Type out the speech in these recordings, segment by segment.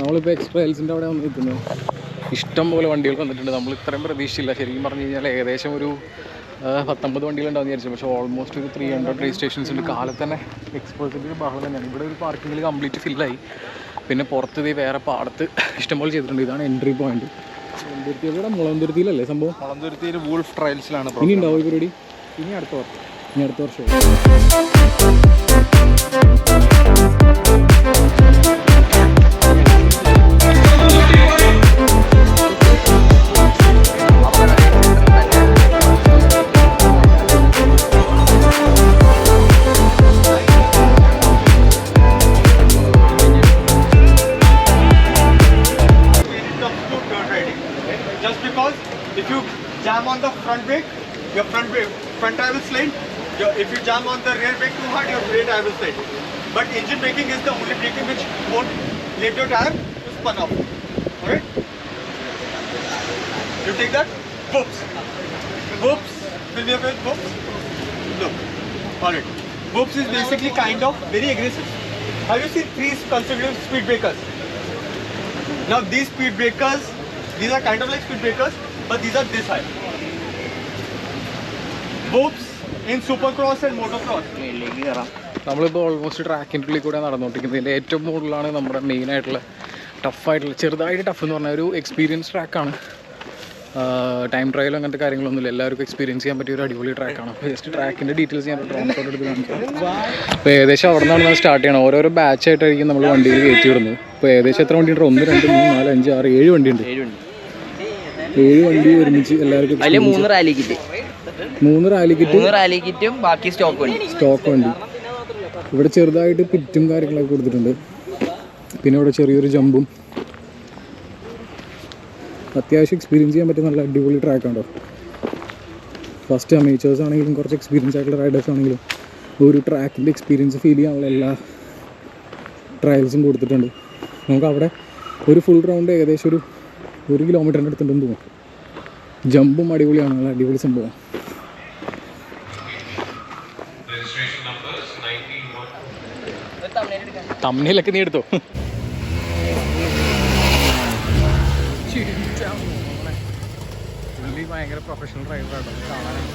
നമ്മളിപ്പോൾ എക്സ്ട്രാൽസിൻ്റെ അവിടെ വന്ന് നിൽക്കുന്നത്. ഇഷ്ടം പോലെ വണ്ടികൾ വന്നിട്ടുണ്ട്. നമ്മൾ ഇത്രയും പ്രതീക്ഷയില്ല. ശരിക്കും പറഞ്ഞു കഴിഞ്ഞാൽ ഏകദേശം ഒരു 19 വണ്ടികളുണ്ടാവും വിചാരിച്ചു. പക്ഷേ ഓൾമോസ്റ്റ് ഒരു 300 രജിസ്ട്രേഷൻസ് ഉണ്ട്. കാലത്ത് തന്നെ എക്സ്പൾസിൻ്റെ ഒരു ബഹളം തന്നെയാണ്. ഇവിടെ ഒരു പാർക്കിങ്ങിൽ കംപ്ലീറ്റ് ഫില്ലായി. പിന്നെ പുറത്ത് വേറെ പാടത്ത് ഇഷ്ടംപോലെ ചെയ്തിട്ടുണ്ട്. ഇതാണ് എൻട്രി പോയിന്റ്. ഇവിടെ മുളന്തുരുത്തിയിലല്ലേ സംഭവം? മുളന്തുരുത്തിയിൽ വൂൾഫ് ട്രയൽസിലാണ്. ഇനി ഉണ്ടാവും ഈ പരിപാടി? ഇനി അടുത്ത വർഷം. If you jam on the front brake, your front tire will slide. If you jam on the rear brake too hard, your rear tire will slide. But engine braking is the only braking which won't let your tire to spin off. Alright? You take that? Whoops. Whoops. Will you have whoops? Look. Alright. Whoops is basically kind of very aggressive. Have you seen 3 consecutive speed breakers? Now these speed breakers, these are kind of like speed breakers, but these are this high. Whoops in supercross and motocross. നമ്മളിപ്പോൾ almost ട്രാക്കിൻ്റെ ഉള്ളിൽ കൂടെ നടന്നുകൊണ്ടിരിക്കുന്നത്. ഇതിൻ്റെ ഏറ്റവും മുകളിലാണ് നമ്മുടെ മെയിനായിട്ടുള്ള ടഫായിട്ടുള്ള, ചെറുതായിട്ട് ടഫ് എന്ന് പറഞ്ഞാൽ ഒരു എക്സ്പീരിയൻസ് ട്രാക്കാണ്. ടൈം ട്രയലും അങ്ങനത്തെ കാര്യങ്ങളൊന്നുമില്ല. എല്ലാവർക്കും എക്സ്പീരിയൻസ് ചെയ്യാൻ പറ്റിയ ഒരു അടിപൊളി ട്രാക്കാണ്. അപ്പോൾ ജസ്റ്റ് ട്രാക്കിൻ്റെ ഡീറ്റെയിൽസ് ഞാൻ ഡ്രോണത്തോടെ എടുത്ത് കാണിക്കാം. അപ്പോൾ ഏകദേശം അവിടെ നിന്നാണ് നമ്മൾ സ്റ്റാർട്ട് ചെയ്യണം. ഓരോരോ ബാച്ചായിട്ടായിരിക്കും നമ്മൾ വണ്ടിയിൽ കയറ്റി വിടുന്നത്. അപ്പോൾ ഏകദേശം എത്ര വണ്ടിയുണ്ട്? 1, 2, 3, 4, 5, 6, 7 വണ്ടിയുണ്ട്. 7 വണ്ടി ഒരുമിച്ച് എല്ലാവർക്കും. 3 റാലി കിറ്റ്, 3 റാലി കിറ്റും ബാക്കി സ്റ്റോക്ക് വണ്ടി. ഇവിടെ ചെറുതായിട്ട് പിറ്റും കാര്യങ്ങളൊക്കെ കൊടുത്തിട്ടുണ്ട്. പിന്നെ ഇവിടെ ചെറിയൊരു ജമ്പും. അത്യാവശ്യം എക്സ്പീരിയൻസ് ചെയ്യാൻ പറ്റിയ നല്ല അടിപൊളി ട്രാക്കാണോ. ഫസ്റ്റ് അമേച്ചേഴ്സ് ആണെങ്കിലും കുറച്ച് എക്സ്പീരിയൻസ് ആയിട്ടുള്ള റൈഡേഴ്സ് ആണെങ്കിലും ഒരു ട്രാക്കിൻ്റെ എക്സ്പീരിയൻസ് ഫീൽ ചെയ്യാനുള്ള എല്ലാ ട്രയൽസും കൊടുത്തിട്ടുണ്ട്. നമുക്ക് അവിടെ ഒരു ഫുൾ റൗണ്ട് ഏകദേശം ഒരു 1 കിലോമീറ്ററിൻ്റെ അടുത്തുണ്ടെന്ന് തോന്നും. ജമ്പും അടിപൊളിയാണ്, നല്ല അടിപൊളി സംഭവം. തമ്മിലൊക്കെ നീ എടുത്തോ? പുള്ളി ഭയങ്കര പ്രൊഫഷണൽ ഡ്രൈവറാണ്, കാണാനാണ്.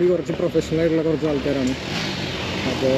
കുറച്ച് പ്രൊഫഷണൽ ആയിട്ടുള്ള കുറച്ച് ആൾക്കാരാണ്. അപ്പോൾ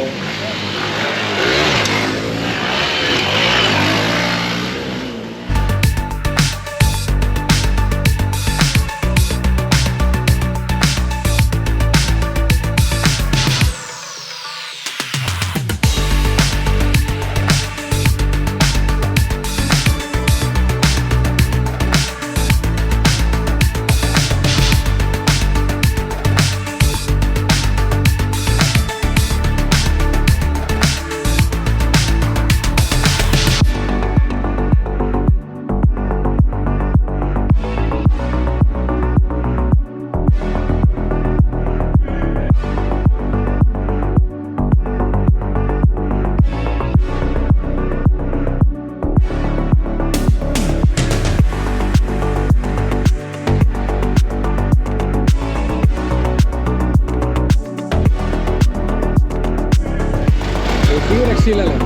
രക്ഷയില്ലല്ലോ.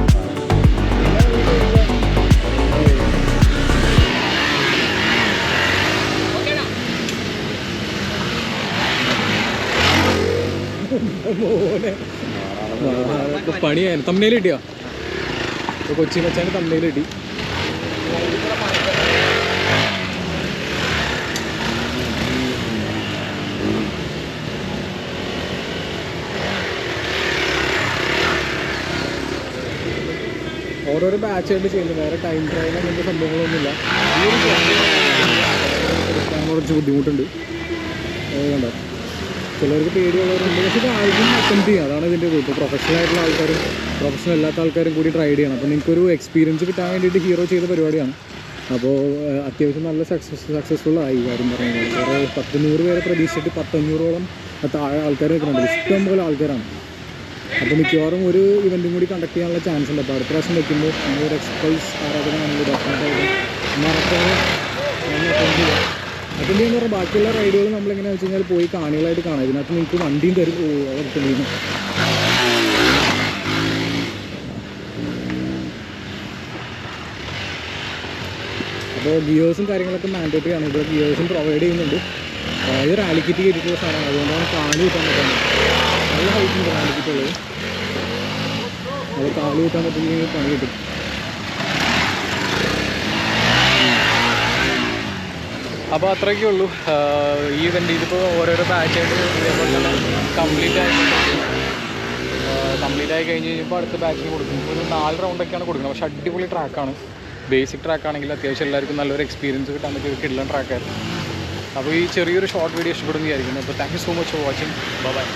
മോനെ പണിയായിരുന്നു. തമ്മനയിൽ കിട്ടിയോ? ഇപ്പോൾ കൊച്ചി വെച്ചാൽ തമ്മനയിൽ കിട്ടി. ഓരോരോ ബാച്ചായിട്ട് ചെയ്യുന്നു, വേറെ ടൈം ട്രയൽ അങ്ങനത്തെ സംഭവങ്ങളൊന്നുമില്ല. ഈ ഒരു എടുക്കാൻ കുറച്ച് ബുദ്ധിമുട്ടുണ്ട്. കണ്ടോ, ചിലർക്ക് പേടിയുള്ളവരുണ്ട്, പക്ഷേ ഇത് ആദ്യം അറ്റംപ്റ്റ് ചെയ്യുക, അതാണ് ഇതിൻ്റെ ഇത്. ഇപ്പോൾ പ്രൊഫഷണൽ ആയിട്ടുള്ള ആൾക്കാരും പ്രൊഫഷണൽ അല്ലാത്ത ആൾക്കാരും കൂടി ട്രൈ ചെയ്യണം. അപ്പോൾ നിങ്ങൾക്കൊരു എക്സ്പീരിയൻസ് കിട്ടാൻ വേണ്ടിയിട്ട് ഹീറോ ചെയ്ത പരിപാടിയാണ്. അപ്പോൾ അത്യാവശ്യം നല്ല സക്സസ്ഫുൾ ആയി കാര്യം പറയുന്നത്. കുറേ 100 പേരെ പ്രതീക്ഷിച്ചിട്ട് 500ഓളം താഴെ ആൾക്കാർ നിൽക്കുന്നുണ്ട്. ഇഷ്ടം പോലെ ആൾക്കാരാണ്. അപ്പോൾ മിക്കവാറും ഒരു ഇവൻറ്റും കൂടി കണ്ടക്ട് ചെയ്യാനുള്ള ചാൻസ് ഉണ്ട്. അപ്പോൾ അടുത്ത പ്രാവശ്യം വെക്കുമ്പോൾ നമ്മളൊരു എക്സ്പൾസ് ആരാധനയാണെങ്കിൽ ഡെഫിനറ്റായിട്ട് മറക്കാതെ അറ്റൻഡ് ചെയ്യുക. അറ്റൻഡ് ചെയ്യുന്ന പറഞ്ഞാൽ ബാക്കിയുള്ള റൈഡുകൾ നമ്മളെങ്ങനെയാണെന്ന് വെച്ച് കഴിഞ്ഞാൽ പോയി കാണികളായിട്ട് കാണാം. ഇതിനകത്ത് നിങ്ങൾക്ക് വണ്ടിയും തരും. അതൊക്കെ ചെയ്യുന്നു. അപ്പോൾ ഗിയേഴ്സും കാര്യങ്ങളൊക്കെ മാൻഡേറ്ററി ആണ്. ഇവിടെ ഗിയേഴ്സും പ്രൊവൈഡ് ചെയ്യുന്നുണ്ട്. ഇത് റാലി കിറ്റ് കയറ്റിയിട്ടുള്ള സാധനമാണ്, അതുകൊണ്ടാണ് കാല് കിട്ടാൻ പറ്റുന്നത്. നല്ല ഹൈറ്റുണ്ട് റാലി കിറ്റുള്ളത്. അത് കാല് കിട്ടാൻ പറ്റുന്നെങ്കിൽ പണി കിട്ടും. അപ്പോൾ അത്രയൊക്കെ ഉള്ളൂ ഈ ഇവൻ്റ്. ഇതിപ്പോൾ ഓരോരോ ബാച്ചായിട്ട് ഇതേപോലെ തന്നെ കംപ്ലീറ്റ് ആയി കഴിഞ്ഞ് കഴിയുമ്പോൾ അടുത്ത ബാച്ചിന് കൊടുക്കും. ഒരു 4 റൗണ്ടൊക്കെയാണ് കൊടുക്കുന്നത്. പക്ഷേ അടിപൊളി ട്രാക്കാണ്. ബേസിക് ട്രാക്കാണെങ്കിൽ അത്യാവശ്യം എല്ലാവർക്കും നല്ലൊരു എക്സ്പീരിയൻസ് കിട്ടാൻ പറ്റിയ ഒരു കിടിലൻ ട്രാക്കായിരുന്നു. അപ്പോൾ ഈ ചെറിയൊരു ഷോർട്ട് വീഡിയോ ഇഷ്ടപ്പെടുന്ന വിചാരിക്കുന്നു. അപ്പോൾ thank you so much for watching. Bye.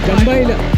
ജമ്പായില്ല.